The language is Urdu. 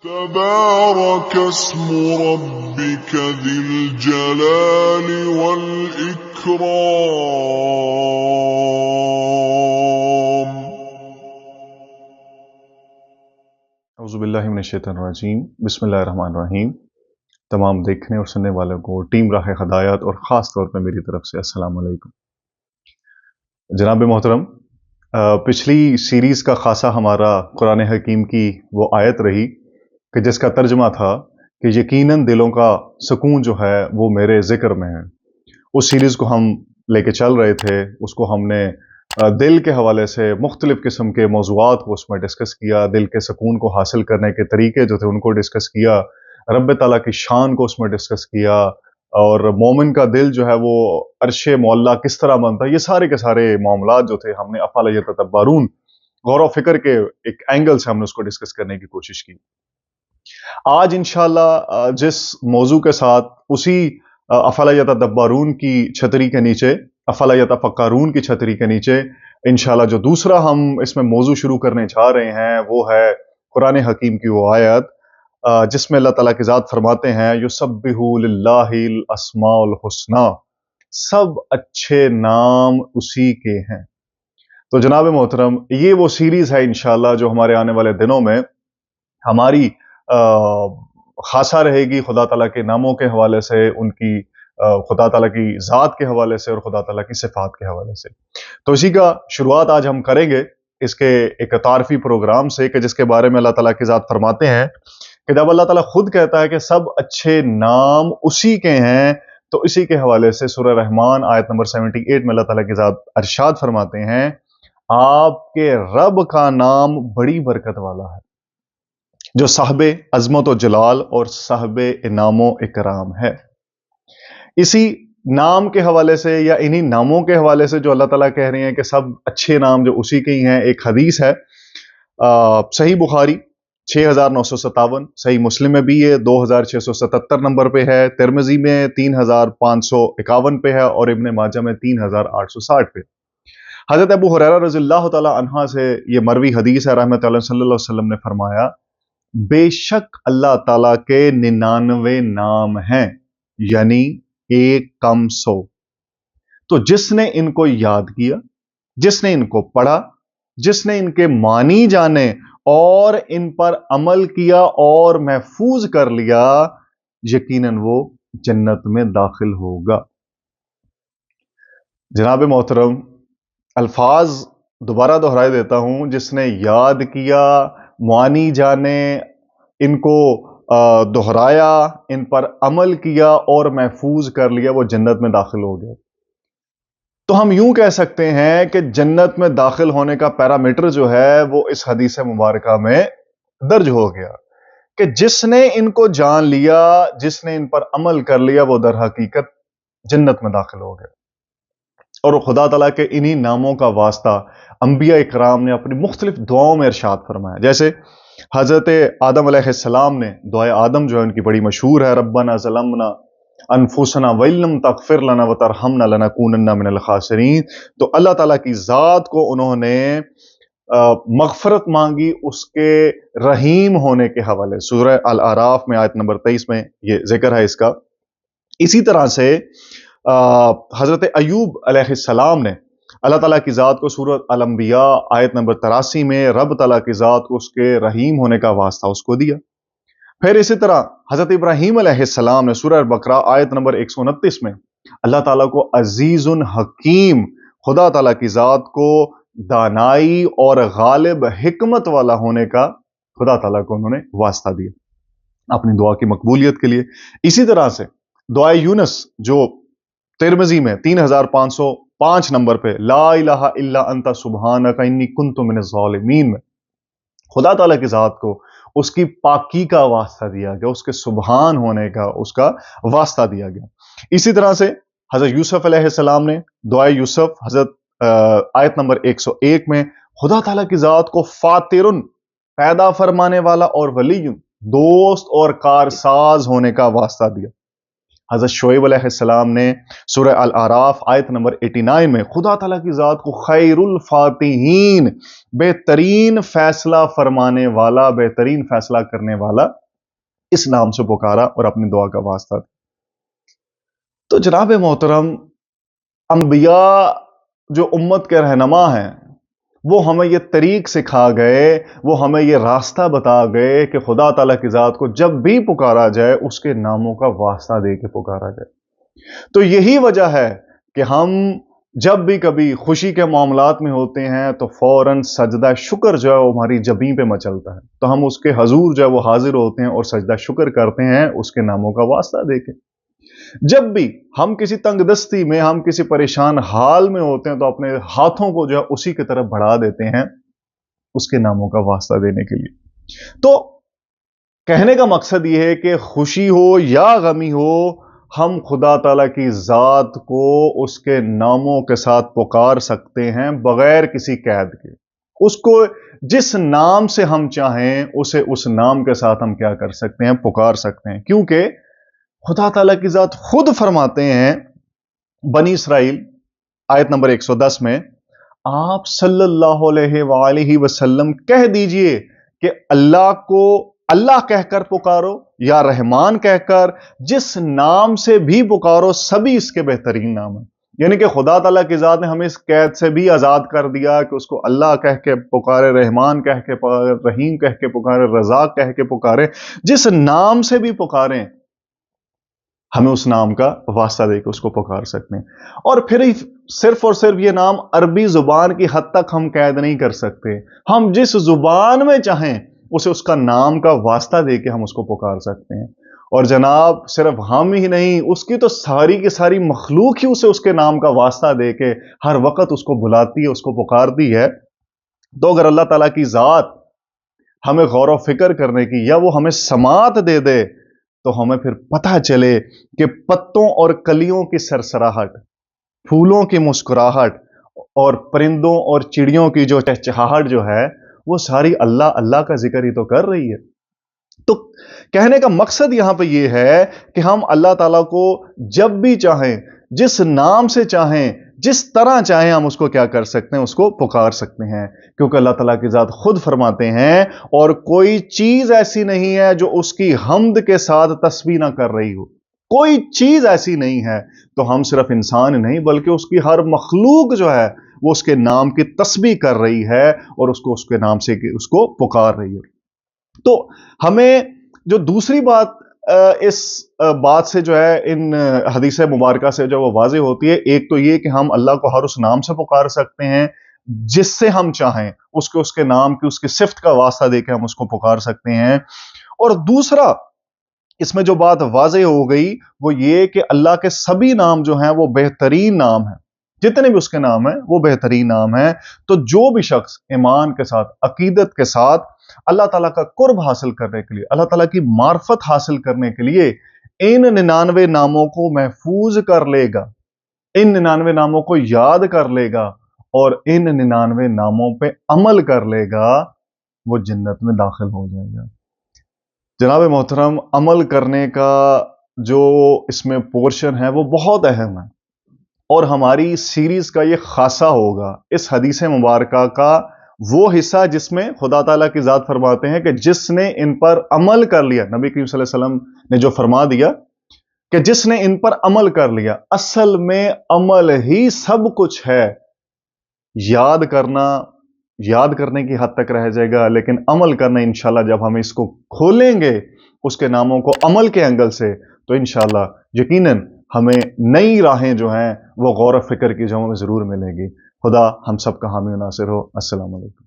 تبارك اسم ربك ذي الجلال والإكرام. اعوذ باللہ من الشیطان الرجیم. بسم اللہ الرحمن الرحیم. تمام دیکھنے اور سننے والوں کو ٹیم راہ ہدایت اور خاص طور پہ میری طرف سے السلام علیکم. جناب محترم، پچھلی سیریز کا خاصہ ہمارا قرآن حکیم کی وہ آیت رہی کہ جس کا ترجمہ تھا کہ یقیناً دلوں کا سکون جو ہے وہ میرے ذکر میں ہے. اس سیریز کو ہم لے کے چل رہے تھے. اس کو ہم نے دل کے حوالے سے مختلف قسم کے موضوعات کو اس میں ڈسکس کیا. دل کے سکون کو حاصل کرنے کے طریقے جو تھے ان کو ڈسکس کیا. رب تعالیٰ کی شان کو اس میں ڈسکس کیا، اور مومن کا دل جو ہے وہ عرش معلیٰ کس طرح بنتا ہے. یہ سارے کے سارے معاملات جو تھے ہم نے افلا یتدبرون غور و فکر کے ایک اینگل سے ہم نے اس کو ڈسکس کرنے کی کوشش کی. آج انشاءاللہ جس موضوع کے ساتھ اسی افلا یتدبرون کی چھتری کے نیچے، افلا یتفکرون کی چھتری کے نیچے انشاءاللہ جو دوسرا ہم اس میں موضوع شروع کرنے جا رہے ہیں وہ ہے قرآن حکیم کی وہ آیت جس میں اللہ تعالیٰ کی ذات فرماتے ہیں یسبح للہ الاسماء الحسنی، سب اچھے نام اسی کے ہیں. تو جناب محترم، یہ وہ سیریز ہے انشاءاللہ جو ہمارے آنے والے دنوں میں ہماری خاصہ رہے گی خدا تعالیٰ کے ناموں کے حوالے سے، ان کی خدا تعالیٰ کی ذات کے حوالے سے اور خدا تعالیٰ کی صفات کے حوالے سے. تو اسی کا شروعات آج ہم کریں گے اس کے ایک تعارفی پروگرام سے کہ جس کے بارے میں اللہ تعالیٰ کی ذات فرماتے ہیں کہ جب اللہ تعالیٰ خود کہتا ہے کہ سب اچھے نام اسی کے ہیں، تو اسی کے حوالے سے سورہ رحمان آیت نمبر 78 میں اللہ تعالیٰ کی ذات ارشاد فرماتے ہیں آپ کے رب کا نام بڑی برکت والا ہے جو صاحب عظمت و جلال اور صاحب انعام و اکرام ہے. اسی نام کے حوالے سے یا انہی ناموں کے حوالے سے جو اللہ تعالیٰ کہہ رہے ہیں کہ سب اچھے نام جو اسی کے ہی ہیں، ایک حدیث ہے صحیح بخاری 6957، صحیح مسلم میں بھی یہ 2677 نمبر پہ ہے، ترمذی میں 3551 پہ ہے، اور ابن ماجہ میں 3860 پہ. حضرت ابو ہریرہ رضی اللہ تعالیٰ عنہ سے یہ مروی حدیث ہے، رحمت اللہ صلی اللہ علیہ وسلم نے فرمایا بے شک اللہ تعالیٰ کے 99 نام ہیں، یعنی 1 تو جس نے ان کو یاد کیا، جس نے ان کو پڑھا، جس نے ان کے معنی جانے اور ان پر عمل کیا اور محفوظ کر لیا، یقیناً وہ جنت میں داخل ہوگا. جناب محترم، الفاظ دوبارہ دہرائے دیتا ہوں، جس نے یاد کیا، معانی جانے، ان کو دہرایا، ان پر عمل کیا اور محفوظ کر لیا، وہ جنت میں داخل ہو گیا. تو ہم یوں کہہ سکتے ہیں کہ جنت میں داخل ہونے کا پیرامیٹر جو ہے وہ اس حدیث مبارکہ میں درج ہو گیا کہ جس نے ان کو جان لیا، جس نے ان پر عمل کر لیا، وہ در حقیقت جنت میں داخل ہو گیا. اور خدا تعالیٰ کے انہی ناموں کا واسطہ انبیاء اکرام نے اپنی مختلف دعاؤں میں ارشاد فرمایا. جیسے حضرت آدم علیہ السلام نے دعائے آدم جو ہے ان کی بڑی مشہور ہے، ربنا ظلمنا انفسنا وَإِن لَّمْ تَغْفِرْ لَنَا وَتَرْحَمْنَا لَنَكُونَنَّ مِنَ الْخَاسِرِينَ. تو اللہ تعالیٰ کی ذات کو انہوں نے مغفرت مانگی اس کے رحیم ہونے کے حوالے. سورہ الاعراف میں آیت نمبر 23 میں یہ ذکر ہے اس کا. اسی طرح سے حضرت ایوب علیہ السلام نے اللہ تعالیٰ کی ذات کو سورہ الانبیاء آیت نمبر 83 میں رب تعالیٰ کی ذات کو اس کے رحیم ہونے کا واسطہ اس کو دیا. پھر اسی طرح حضرت ابراہیم علیہ السلام نے سورہ البقرہ آیت نمبر 129 میں اللہ تعالیٰ کو عزیز حکیم، خدا تعالیٰ کی ذات کو دانائی اور غالب حکمت والا ہونے کا خدا تعالیٰ کو انہوں نے واسطہ دیا اپنی دعا کی مقبولیت کے لیے. اسی طرح سے دعائے یونس جو ترمذی میں 3505 نمبر پہ لا الہ الا انت سبحانک انی کنت من الظالمین میں خدا تعالیٰ کی ذات کو اس کی پاکی کا واسطہ دیا گیا، اس کے سبحان ہونے کا اس کا واسطہ دیا گیا. اسی طرح سے حضرت یوسف علیہ السلام نے دعائے یوسف حضرت آیت نمبر 101 میں خدا تعالیٰ کی ذات کو فاترن، پیدا فرمانے والا، اور ولی، دوست اور کارساز ہونے کا واسطہ دیا. حضرت شعیب علیہ السلام نے سورہ الاعراف آیت نمبر 89 میں خدا تعالیٰ کی ذات کو خیر الفاتحین، بہترین فیصلہ فرمانے والا، بہترین فیصلہ کرنے والا، اس نام سے پکارا اور اپنی دعا کا واسطہ دیا۔ تو جناب محترم، انبیاء جو امت کے رہنما ہیں وہ ہمیں یہ طریق سکھا گئے، وہ ہمیں یہ راستہ بتا گئے کہ خدا تعالیٰ کی ذات کو جب بھی پکارا جائے اس کے ناموں کا واسطہ دے کے پکارا جائے۔ تو یہی وجہ ہے کہ ہم جب بھی کبھی خوشی کے معاملات میں ہوتے ہیں تو فوراً سجدہ شکر جو ہے وہ ہماری جبیں پہ مچلتا ہے، تو ہم اس کے حضور جو ہے وہ حاضر ہوتے ہیں اور سجدہ شکر کرتے ہیں اس کے ناموں کا واسطہ دے کے۔ جب بھی ہم کسی تنگ دستی میں، ہم کسی پریشان حال میں ہوتے ہیں تو اپنے ہاتھوں کو جو ہے اسی کی طرف بڑھا دیتے ہیں اس کے ناموں کا واسطہ دینے کے لیے۔ تو کہنے کا مقصد یہ ہے کہ خوشی ہو یا غمی ہو، ہم خدا تعالیٰ کی ذات کو اس کے ناموں کے ساتھ پکار سکتے ہیں بغیر کسی قید کے۔ اس کو جس نام سے ہم چاہیں اسے اس نام کے ساتھ ہم کیا کر سکتے ہیں، پکار سکتے ہیں، کیونکہ خدا تعالیٰ کی ذات خود فرماتے ہیں بنی اسرائیل آیت نمبر 110 میں، آپ صلی اللہ علیہ وآلہ وسلم کہہ دیجئے کہ اللہ کو اللہ کہہ کر پکارو یا رحمان کہہ کر، جس نام سے بھی پکارو سبھی اس کے بہترین نام ہیں۔ یعنی کہ خدا تعالیٰ کی ذات نے ہمیں اس قید سے بھی آزاد کر دیا کہ اس کو اللہ کہہ کے پکارے، رحمان کہہ کے پکارے، رحیم کہہ کے پکارے، رزاق کہہ کے پکارے، جس نام سے بھی پکاریں ہمیں اس نام کا واسطہ دے کے اس کو پکار سکتے ہیں۔ اور پھر صرف اور صرف یہ نام عربی زبان کی حد تک ہم قید نہیں کر سکتے، ہم جس زبان میں چاہیں اسے اس کا نام کا واسطہ دے کے ہم اس کو پکار سکتے ہیں۔ اور جناب صرف ہم ہی نہیں، اس کی تو ساری کی ساری مخلوق ہی اسے اس کے نام کا واسطہ دے کے ہر وقت اس کو بلاتی ہے، اس کو پکارتی ہے۔ تو اگر اللہ تعالیٰ کی ذات ہمیں غور و فکر کرنے کی یا وہ ہمیں سماعت دے دے تو ہمیں پھر پتہ چلے کہ پتوں اور کلیوں کی سرسراہٹ، پھولوں کی مسکراہٹ اور پرندوں اور چڑیوں کی جو چہچہاہٹ جو ہے وہ ساری اللہ اللہ کا ذکر ہی تو کر رہی ہے۔ تو کہنے کا مقصد یہاں پہ یہ ہے کہ ہم اللہ تعالیٰ کو جب بھی چاہیں، جس نام سے چاہیں، جس طرح چاہیں ہم اس کو کیا کر سکتے ہیں، اس کو پکار سکتے ہیں، کیونکہ اللہ تعالیٰ کی ذات خود فرماتے ہیں اور کوئی چیز ایسی نہیں ہے جو اس کی حمد کے ساتھ تسبیح نہ کر رہی ہو، کوئی چیز ایسی نہیں ہے۔ تو ہم صرف انسان نہیں بلکہ اس کی ہر مخلوق جو ہے وہ اس کے نام کی تسبیح کر رہی ہے اور اس کو اس کے نام سے اس کو پکار رہی ہے۔ تو ہمیں جو دوسری بات اس بات سے جو ہے ان حدیث مبارکہ سے جو وہ واضح ہوتی ہے، ایک تو یہ کہ ہم اللہ کو ہر اس نام سے پکار سکتے ہیں جس سے ہم چاہیں، اس کے نام کی، اس کی صفت کا واسطہ دے کے ہم اس کو پکار سکتے ہیں۔ اور دوسرا اس میں جو بات واضح ہو گئی وہ یہ کہ اللہ کے سبھی نام جو ہیں وہ بہترین نام ہیں، جتنے بھی اس کے نام ہیں وہ بہترین نام ہیں۔ تو جو بھی شخص ایمان کے ساتھ، عقیدت کے ساتھ اللہ تعالیٰ کا قرب حاصل کرنے کے لیے، اللہ تعالیٰ کی معرفت حاصل کرنے کے لیے ان 99 ناموں کو محفوظ کر لے گا، ان 99 ناموں کو یاد کر لے گا اور ان 99 ناموں پہ عمل کر لے گا، وہ جنت میں داخل ہو جائے گا۔ جناب محترم، عمل کرنے کا جو اس میں پورشن ہے وہ بہت اہم ہے اور ہماری سیریز کا یہ خاصہ ہوگا اس حدیث مبارکہ کا وہ حصہ جس میں خدا تعالیٰ کی ذات فرماتے ہیں کہ جس نے ان پر عمل کر لیا، نبی کریم صلی اللہ علیہ وسلم نے جو فرما دیا کہ جس نے ان پر عمل کر لیا، اصل میں عمل ہی سب کچھ ہے۔ یاد کرنے کی حد تک رہ جائے گا، لیکن عمل کرنا انشاءاللہ جب ہم اس کو کھولیں گے اس کے ناموں کو عمل کے اینگل سے، تو انشاءاللہ یقیناً ہمیں نئی راہیں جو ہیں وہ غور و فکر کی جو ہمیں ضرور ملیں گی۔ خدا ہم سب کا حامی و ناصر ہو۔ السلام علیکم۔